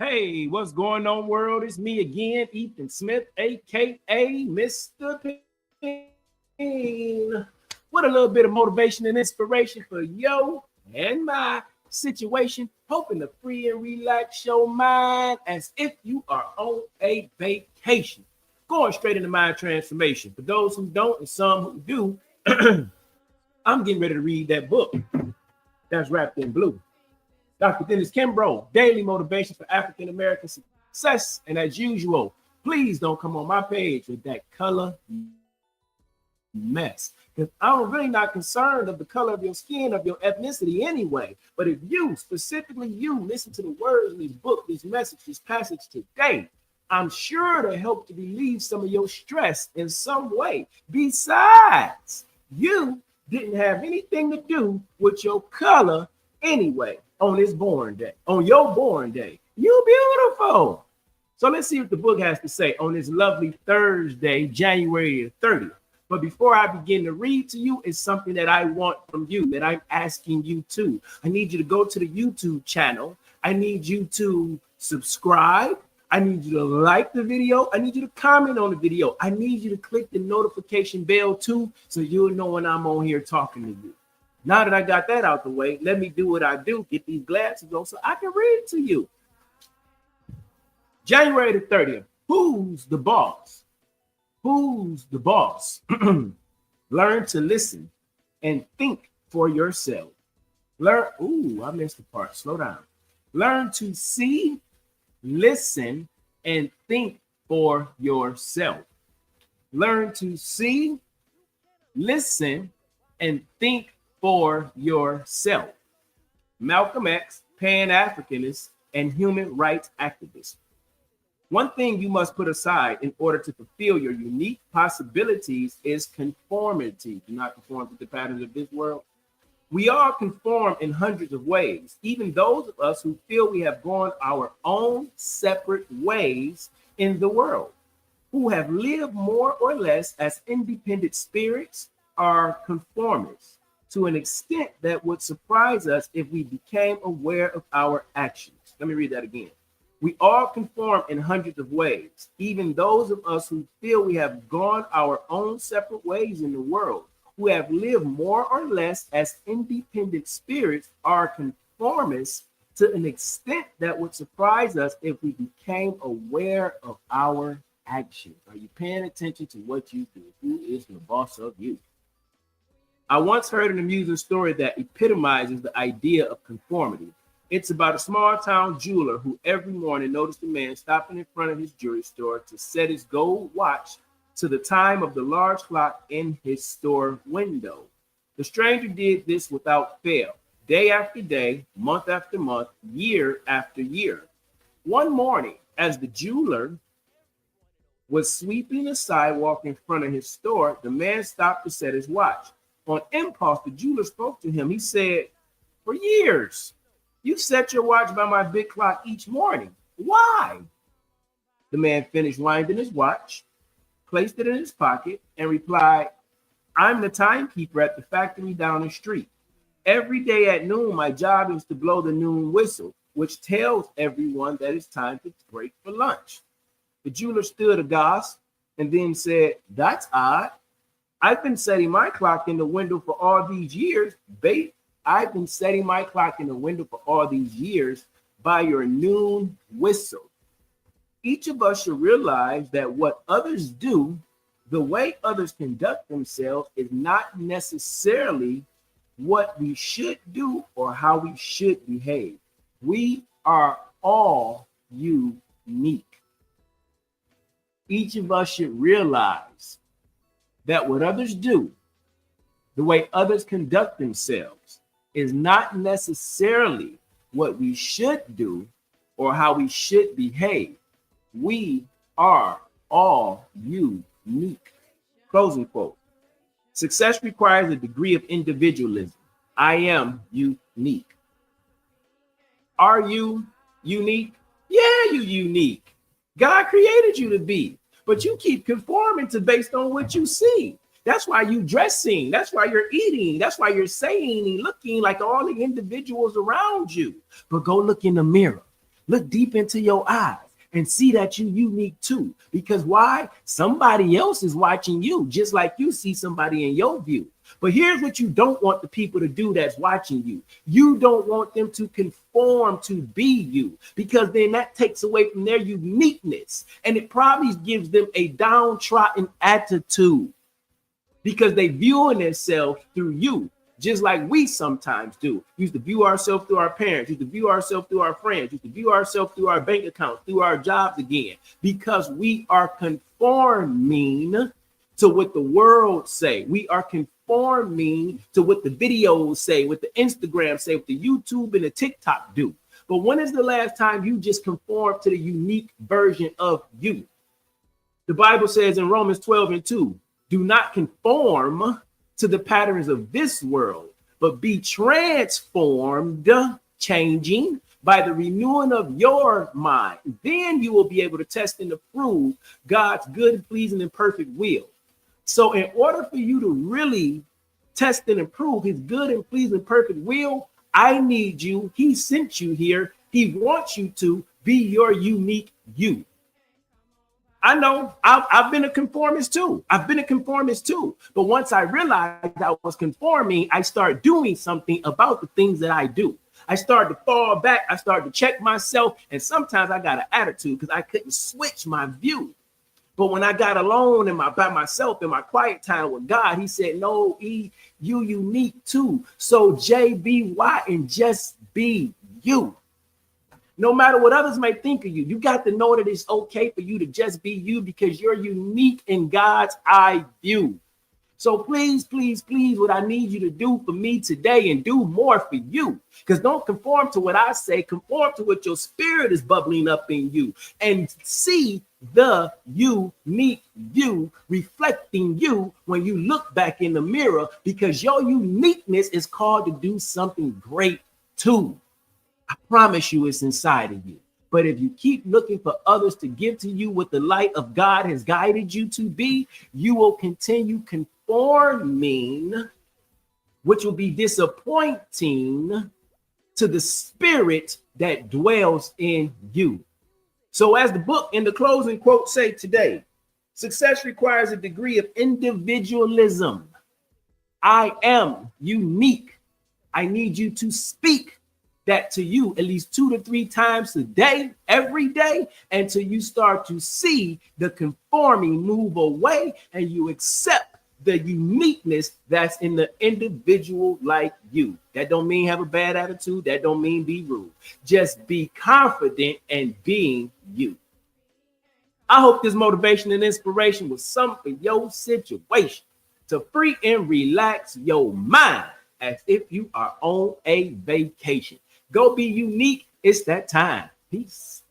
Hey, what's going on, world? It's me again, Ethan Smith, aka Mr. P.I.E.N. With a little bit of motivation and inspiration for yo and my situation, hoping to free and relax your mind as if you are on a vacation. Going straight into mind transformation. For those who don't and some who do, I'm getting ready to read that book that's wrapped in blue. Dr. Dennis Kimbrough, Daily Motivation for African American Success. And as usual, please don't come on my page with that color mess. Because I'm really not concerned of the color of your skin, of your ethnicity anyway. But if you, specifically you, listen to the words in this book, this message, this passage today, I'm sure to help to relieve some of your stress in some way. Besides, you didn't have anything to do with your color anyway on this born day, on your born day. You beautiful. So let's see what the book has to say on this lovely Thursday, January the 30th. But before I begin to read to you, it's something that I want from you, that I'm asking you to. I need you to go to the YouTube channel. I need you to subscribe. I need you to like the video. I need you to comment on the video. I need you to click the notification bell too, so you'll know when I'm on here talking to you. Now that I got that out the way, let me do what I do, get these glasses on so I can read to you. January the 30th. Who's the boss? Who's the boss? Learn to listen and think for yourself. I missed the part. Slow down. Learn to see, listen, and think for yourself. Learn to see, listen, and think for yourself. Malcolm X, Pan-Africanist, and human rights activist. One thing you must put aside in order to fulfill your unique possibilities is conformity. Do not conform to the patterns of this world. We all conform in hundreds of ways, even those of us who feel we have gone our own separate ways in the world, who have lived more or less as independent spirits, are conformists to an extent that would surprise us if we became aware of our actions. Let me read that again. We all conform in hundreds of ways, even those of us who feel we have gone our own separate ways in the world, who have lived more or less as independent spirits, are conformists to an extent that would surprise us if we became aware of our actions. Are you paying attention to what you do? Who is the boss of you? I once heard an amusing story that epitomizes the idea of conformity. It's about a small town jeweler who every morning noticed a man stopping in front of his jewelry store to set his gold watch to the time of the large clock in his store window. The stranger did this without fail, day after day, month after month, year after year. One morning, as the jeweler was sweeping the sidewalk in front of his store, the man stopped to set his watch. On impulse, the jeweler spoke to him. He said, "For years, you set your watch by my big clock each morning. Why?" The man finished winding his watch, placed it in his pocket, and replied, "I'm the timekeeper at the factory down the street. Every day at noon, my job is to blow the noon whistle, which tells everyone that it's time to break for lunch." The jeweler stood aghast and then said, "That's odd. I've been setting my clock in the window for all these years, I've been setting my clock in the window for all these years by your noon whistle." Each of us should realize that what others do, the way others conduct themselves, is not necessarily what we should do or how we should behave. We are all unique. Each of us should realize that what others do, the way others conduct themselves, is not necessarily what we should do or how we should behave. We are all unique. Closing quote. Success requires a degree of individualism. I am unique. Are you unique? Yeah, you unique. God created you to be, but you keep conforming to based on what you see. That's why you dressing. That's why you're eating. That's why you're saying and looking like all the individuals around you. But go look in the mirror. Look deep into your eyes and see that you're unique too. Because why? Somebody else is watching you, just like you see somebody in your view. But here's what you don't want the people to do that's watching you. You don't want them to conform to be you, because then that takes away from their uniqueness. And it probably gives them a downtrodden attitude because they viewing themselves through you, just like we sometimes do. We used to view ourselves through our parents, used to view ourselves through our friends, used to view ourselves through our bank accounts, through our jobs again, because we are conforming to what the world say. We are conforming to what the videos say, what the Instagram say, what the YouTube and the TikTok do. But when is the last time you just conform to the unique version of you? The Bible says in Romans 12:2, do not conform to the patterns of this world, but be transformed, changing by the renewing of your mind. Then you will be able to test and approve God's good, pleasing, and perfect will. So in order for you to really test and approve his good and pleasing perfect will, I need you. He sent you here. He wants you to be your unique you. I know I've been a conformist too. But once I realized I was conforming, I started doing something about the things that I do. I started to fall back. I started to check myself. And sometimes I got an attitude because I couldn't switch my view. But when I got alone by myself in my quiet time with God, he said, no, E, you unique too. So JBY and just be you. No matter what others may think of you, you got to know that it's okay for you to just be you because you're unique in God's eye view. So please, please, please, what I need you to do for me today and do more for you. Because don't conform to what I say, conform to what your spirit is bubbling up in you and see the unique you reflecting you when you look back in the mirror, because your uniqueness is called to do something great too. I promise you it's inside of you. But if you keep looking for others to give to you what the light of God has guided you to be, you will continue conforming, which will be disappointing to the spirit that dwells in you. So as the book in the closing quote say today, success requires a degree of individualism. I am unique. I need you to speak that to you at least 2 to 3 times a day, every day, until you start to see the conforming move away and you accept the uniqueness that's in the individual like you. That don't mean have a bad attitude. That don't mean be rude. Just be confident in being you. I hope this motivation and inspiration was something for your situation to free and relax your mind as if you are on a vacation. Go be unique. It's that time. Peace.